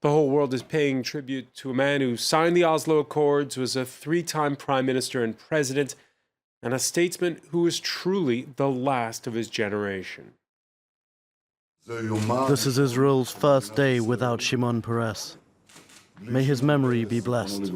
The whole world is paying tribute to a man who signed the Oslo Accords, was a three-time prime minister and president, and a statesman who was truly the last of his generation. This is Israel's first day without Shimon Peres. May his memory be blessed.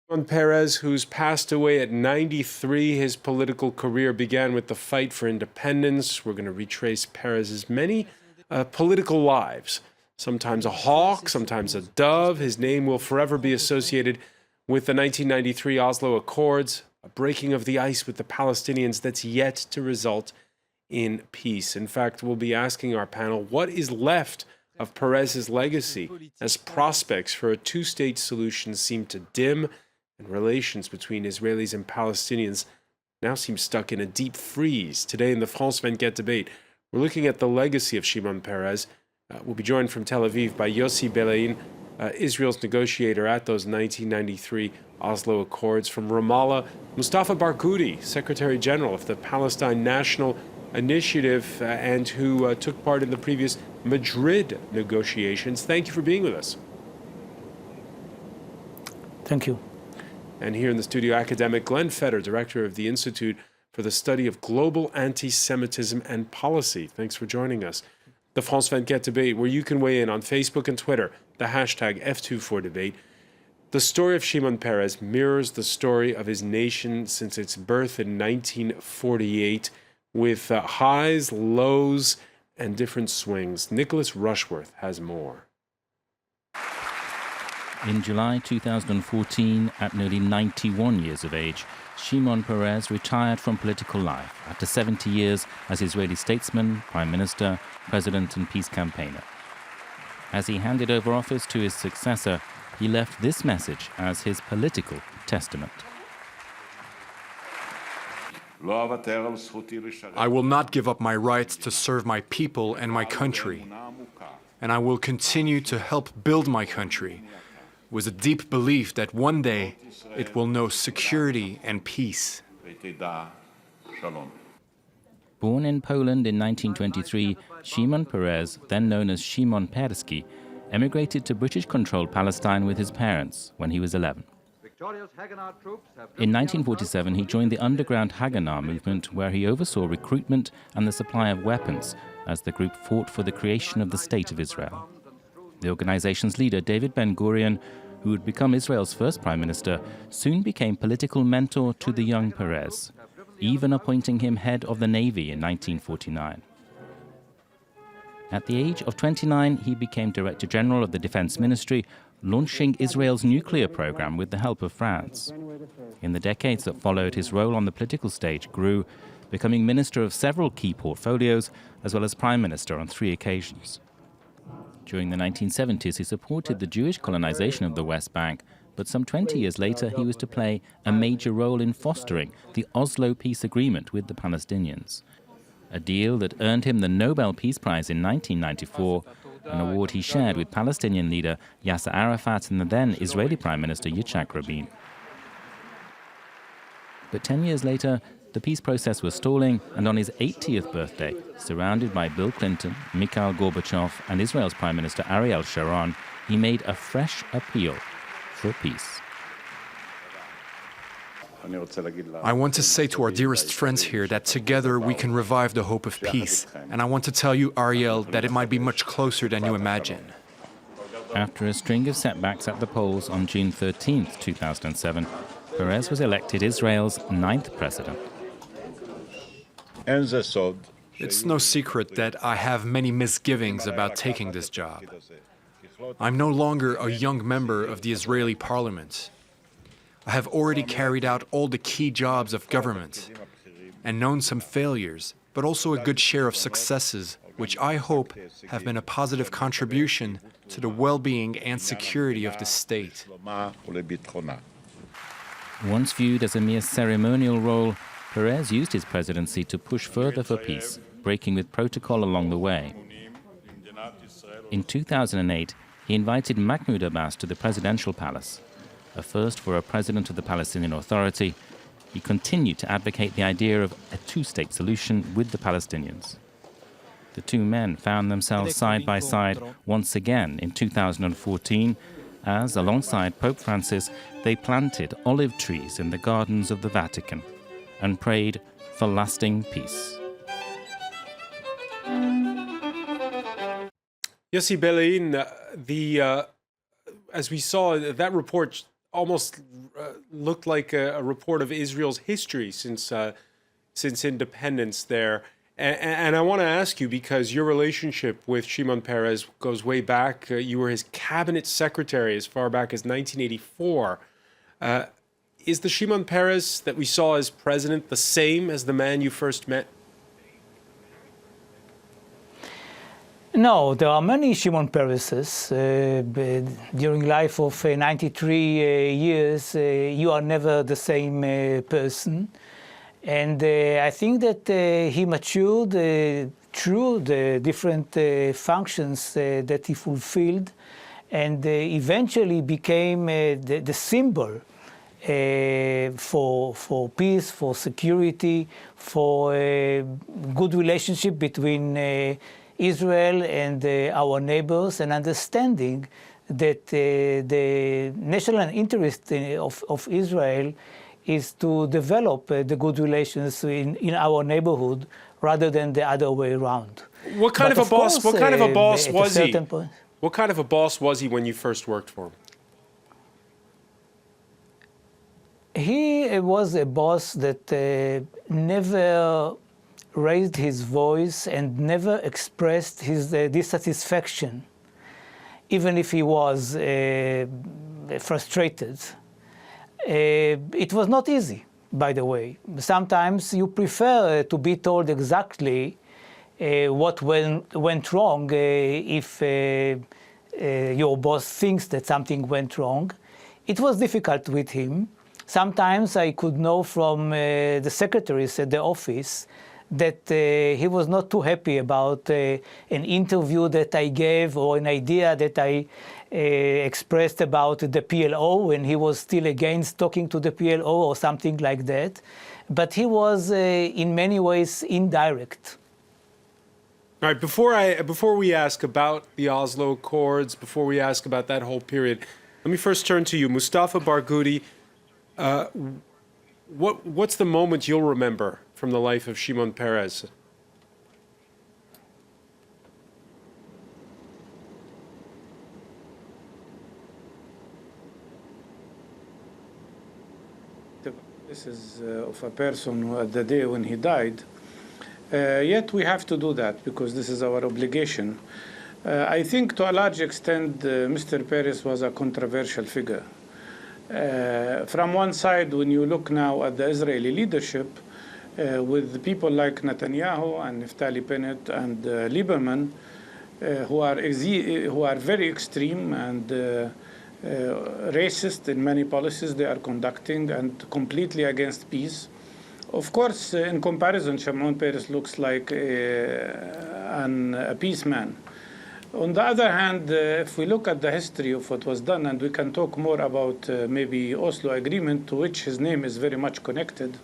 Shimon Peres, who's passed away at 93, his political career began with the fight for independence. We're going to retrace Peres's many political lives. Sometimes a hawk, sometimes a dove. His name will forever be associated with the 1993 Oslo Accords, a breaking of the ice with the Palestinians that's yet to result in peace. In fact, we'll be asking our panel what is left of Peres's legacy as prospects for a two-state solution seem to dim and relations between Israelis and Palestinians now seem stuck in a deep freeze. Today in the France 24 debate, we're looking at the legacy of Shimon Peres. We'll be joined from Tel Aviv by Yossi Beilin, Israel's negotiator at those 1993 Oslo Accords. From Ramallah, Mustafa Barghouti, Secretary General of the Palestine National Initiative and who took part in the previous Madrid negotiations. Thank you for being with us. Thank you. And here in the studio, academic Glenn Feder, Director of the Institute for the Study of Global Anti-Semitism and Policy. Thanks for joining us. The France 24 debate, where you can weigh in on Facebook and Twitter, the hashtag F24debate. The story of Shimon Peres mirrors the story of his nation since its birth in 1948, with highs, lows, and different swings. Nicholas Rushworth has more. In July 2014, at nearly 91 years of age, Shimon Peres retired from political life after 70 years as Israeli statesman, prime minister, president, and peace campaigner. As he handed over office to his successor, he left this message as his political testament. I will not give up my right to serve my people and my country, and I will continue to help build my country with a deep belief that one day it will know security and peace. Born in Poland in 1923, Shimon Peres, then known as Szymon Perski, emigrated to British-controlled Palestine with his parents when he was 11. In 1947, he joined the underground Haganah movement, where he oversaw recruitment and the supply of weapons as the group fought for the creation of the State of Israel. The organization's leader, David Ben-Gurion, who would become Israel's first prime minister, soon became political mentor to the young Peres, even appointing him head of the Navy in 1949. At the age of 29, he became Director General of the Defense Ministry, launching Israel's nuclear program with the help of France. In the decades that followed, his role on the political stage grew, becoming minister of several key portfolios, as well as prime minister on 3 occasions. During the 1970s, he supported the Jewish colonization of the West Bank, but some 20 years later, he was to play a major role in fostering the Oslo Peace Agreement with the Palestinians, a deal that earned him the Nobel Peace Prize in 1994, an award he shared with Palestinian leader Yasser Arafat and the then Israeli Prime Minister Yitzhak Rabin. But 10 years later, the peace process was stalling, and on his 80th birthday, surrounded by Bill Clinton, Mikhail Gorbachev, and Israel's Prime Minister Ariel Sharon, he made a fresh appeal for peace. I want to say to our dearest friends here that together we can revive the hope of peace. And I want to tell you, Ariel, that it might be much closer than you imagine. After a string of setbacks at the polls on June 13, 2007, Peres was elected Israel's 9th president. It's no secret that I have many misgivings about taking this job. I'm no longer a young member of the Israeli parliament. I have already carried out all the key jobs of government and known some failures, but also a good share of successes, which I hope have been a positive contribution to the well-being and security of the state. Once viewed as a mere ceremonial role, Peres used his presidency to push further for peace, breaking with protocol along the way. In 2008, he invited Mahmoud Abbas to the presidential palace. A first for a president of the Palestinian Authority, he continued to advocate the idea of a two-state solution with the Palestinians. The two men found themselves side by side once again in 2014 as, alongside Pope Francis, they planted olive trees in the gardens of the Vatican and prayed for lasting peace. Yossi Beilin, as we saw, that report almost looked like a report of Israel's history since independence there. And I want to ask you, because your relationship with Shimon Peres goes way back. You were his cabinet secretary as far back as 1984. Is the Shimon Peres that we saw as president the same as the man you first met? No, there are many Shimon Pereses. During life of 93 years, you are never the same person. And I think that he matured through the different functions that he fulfilled, and eventually became the symbol for peace, for security, for a good relationship between Israel and our neighbors, and understanding that the national interest of Israel is to develop the good relations in our neighborhood rather than the other way around. What kind of a boss? What kind of a boss was he? Point, what kind of a boss was he when you first worked for him? He was a boss that never raised his voice and never expressed his dissatisfaction, even if he was frustrated. It was not easy, by the way. Sometimes you prefer to be told exactly what went wrong if your boss thinks that something went wrong. It was difficult with him. Sometimes I could know from the secretaries at the office that he was not too happy about an interview that I gave or an idea that I expressed about the PLO when he was still against talking to the PLO or something like that. But he was in many ways indirect. All right, before we ask about the Oslo Accords, before we ask about that whole period, let me first turn to you, Mustafa Barghouti. What's the moment you'll remember from the life of Shimon Peres? This is of a person who, at the day when he died, yet we have to do that because this is our obligation. I think to a large extent Mr. Peres was a controversial figure. From one side, when you look now at the Israeli leadership, with people like Netanyahu and Naftali Bennett and Lieberman, who are very extreme and racist in many policies they are conducting and completely against peace. Of course, in comparison, Shimon Peres looks like a peace man. On the other hand, if we look at the history of what was done, and we can talk more about maybe Oslo Agreement, to which his name is very much connected,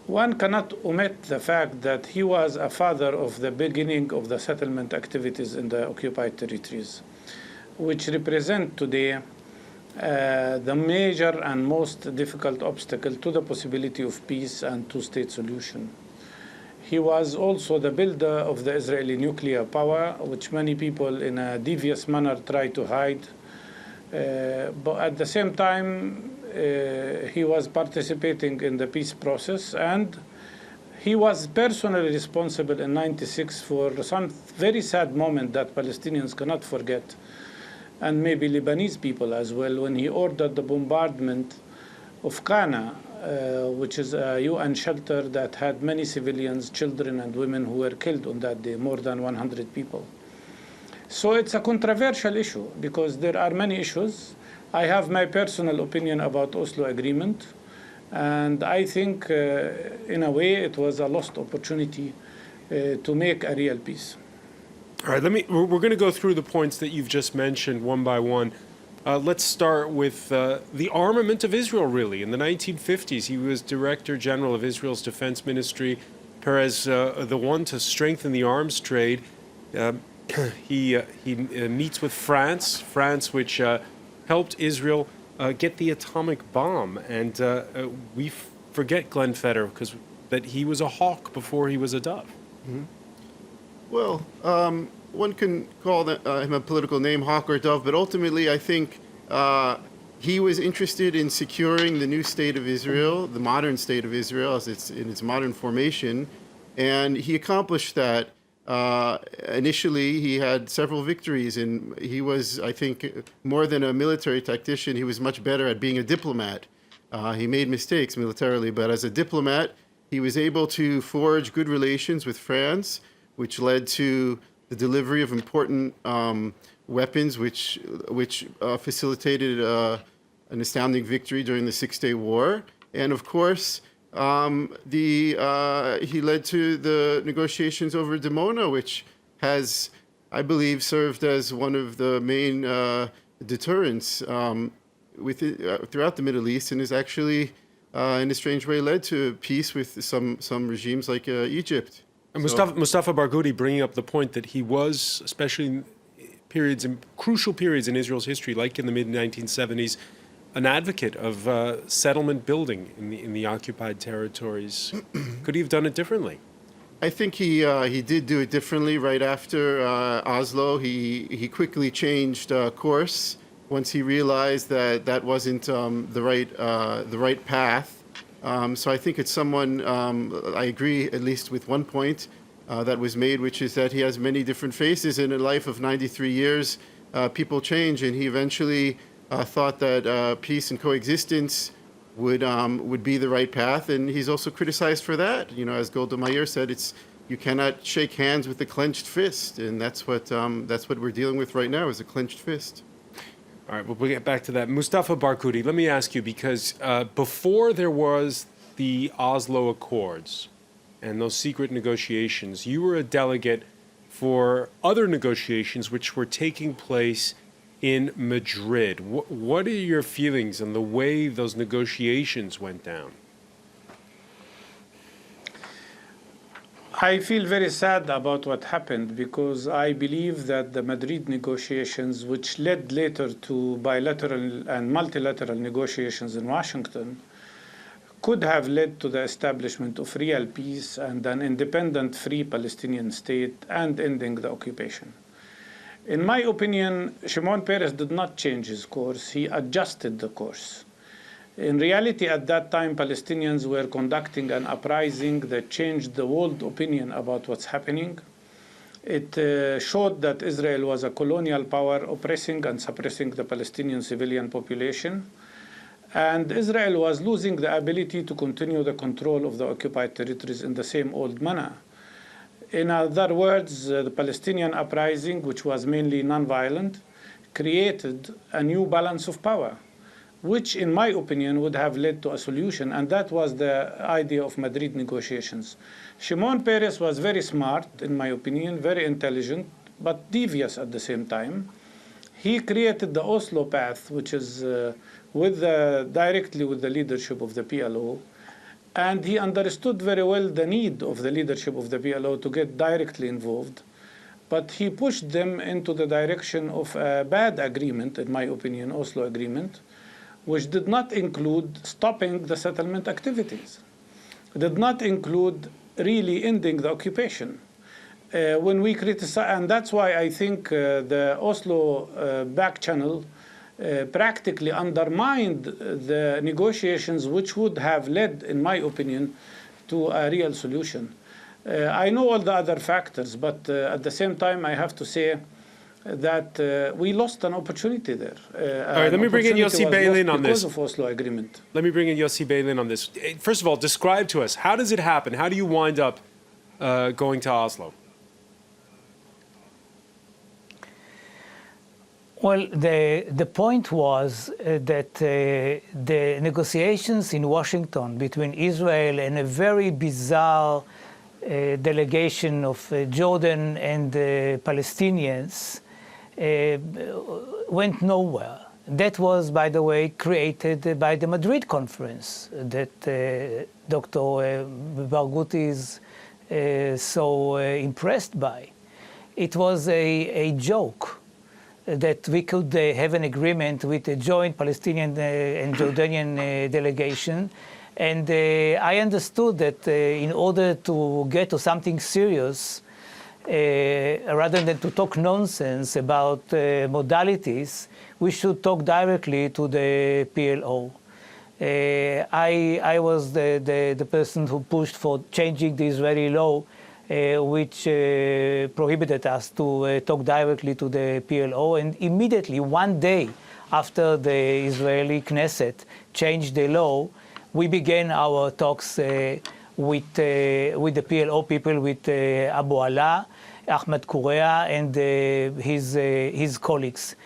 one cannot omit the fact that he was a father of the beginning of the settlement activities in the occupied territories, which represent today the major and most difficult obstacle to the possibility of peace and two-state solution. He was also the builder of the Israeli nuclear power, which many people in a devious manner try to hide. But at the same time, he was participating in the peace process, and he was personally responsible in '96 for some very sad moment that Palestinians cannot forget, and maybe Lebanese people as well, when he ordered the bombardment of Qana, which is a UN shelter that had many civilians, children and women who were killed on that day, more than 100 people. So it's a controversial issue because there are many issues. I have my personal opinion about Oslo Agreement, and I think in a way it was a lost opportunity to make a real peace. All right, we're going to go through the points that you've just mentioned one by one. Let's start with the armament of Israel, really. In the 1950s, he was Director General of Israel's Defense Ministry, Peres the one to strengthen the arms trade. He meets with France, which helped Israel get the atomic bomb. And we forget Glenn Feder because that he was a hawk before he was a dove. Mm-hmm. Well, one can call him a political name, hawk or dove, but ultimately I think he was interested in securing the new state of Israel, the modern state of Israel as it's in its modern formation, and he accomplished that. Initially, he had several victories, and he was, I think, more than a military tactician, he was much better at being a diplomat. He made mistakes militarily, but as a diplomat, he was able to forge good relations with France, which led to the delivery of important weapons, which facilitated an astounding victory during the Six-Day War. And of course, he led to the negotiations over Dimona, which has, I believe, served as one of the main deterrents throughout the Middle East, and has actually, in a strange way, led to peace with some regimes like Egypt. And Mustafa Barghouti bringing up the point that he was, especially in crucial periods in Israel's history, like in the mid-1970s, an advocate of settlement building in the occupied territories. Could he have done it differently? I think he did do it differently right after Oslo. He quickly changed course once he realized that wasn't the right path. So I think it's someone, I agree at least with one point that was made, which is that he has many different faces. In a life of 93 years, people change, and he eventually thought that peace and coexistence would be the right path, and he's also criticized for that. You know, as Golda Meir said, you cannot shake hands with a clenched fist, and that's what we're dealing with right now, is a clenched fist. All right, we'll get back to that. Mustafa Barghouti, let me ask you, because before there was the Oslo Accords and those secret negotiations, you were a delegate for other negotiations which were taking place in Madrid. What are your feelings on the way those negotiations went down? I feel very sad about what happened, because I believe that the Madrid negotiations, which led later to bilateral and multilateral negotiations in Washington, could have led to the establishment of real peace and an independent, free Palestinian state and ending the occupation. In my opinion, Shimon Peres did not change his course, he adjusted the course. In reality, at that time, Palestinians were conducting an uprising that changed the world opinion about what's happening. It showed that Israel was a colonial power oppressing and suppressing the Palestinian civilian population. And Israel was losing the ability to continue the control of the occupied territories in the same old manner. In other words, the Palestinian uprising, which was mainly nonviolent, created a new balance of power, which, in my opinion, would have led to a solution, and that was the idea of Madrid negotiations. Shimon Peres was very smart, in my opinion, very intelligent, but devious at the same time. He created the Oslo path, which is directly with the leadership of the PLO, and he understood very well the need of the leadership of the PLO to get directly involved, but he pushed them into the direction of a bad agreement, in my opinion, Oslo agreement, which did not include stopping the settlement activities. It did not include really ending the occupation. When we criticize, and that's why I think the Oslo back channel practically undermined the negotiations, which would have led, in my opinion, to a real solution. I know all the other factors, but at the same time, I have to say that we lost an opportunity there. All right, let me bring in Yossi Beilin on this. Because of Oslo agreement. Let me bring in Yossi Beilin on this. First of all, describe to us, how does it happen? How do you wind up going to Oslo? Well, the point was that the negotiations in Washington between Israel and a very bizarre delegation of Jordan and Palestinians went nowhere. That was, by the way, created by the Madrid conference that Dr. Barghouti is so impressed by. It was a joke that we could have an agreement with a joint Palestinian and Jordanian delegation. And I understood that in order to get to something serious, rather than to talk nonsense about modalities, we should talk directly to the PLO. I was the person who pushed for changing the Israeli law, which prohibited us to talk directly to the PLO. And immediately, one day after the Israeli Knesset changed the law, we began our talks with the PLO people, with Abu Ala, Ahmed Kurea, and his colleagues.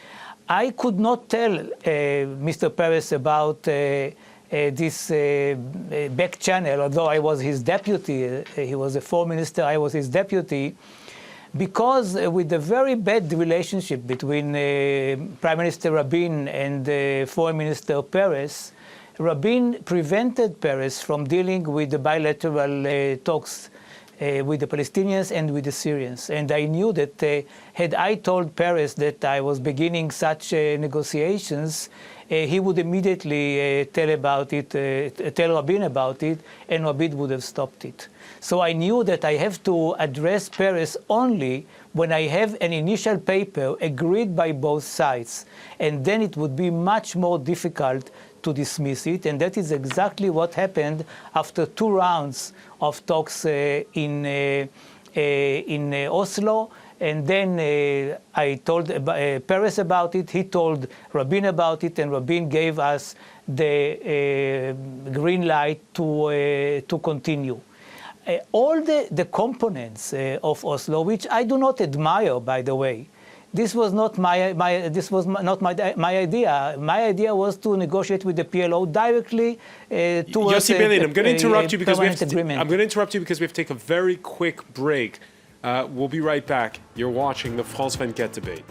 I could not tell Mr. Peres about this back channel, although I was his deputy. He was a foreign minister, I was his deputy, because with the very bad relationship between Prime Minister Rabin and Foreign Minister Peres, Rabin prevented Peres from dealing with the bilateral talks with the Palestinians and with the Syrians. And I knew that had I told Peres that I was beginning such negotiations, he would immediately tell Rabin about it, and Rabin would have stopped it. So I knew that I have to address Peres only when I have an initial paper agreed by both sides. And then it would be much more difficult to dismiss it, and that is exactly what happened after 2 rounds of talks in Oslo. And then I told Peres about it, he told Rabin about it, and Rabin gave us the green light to continue. All the components of Oslo, which I do not admire, by the way, this was not my idea. My idea was to negotiate with the PLO directly towards Yossi Beilin, I'm going to interrupt you because we have to take a very quick break. We'll be right back. You're watching the France 24 debate.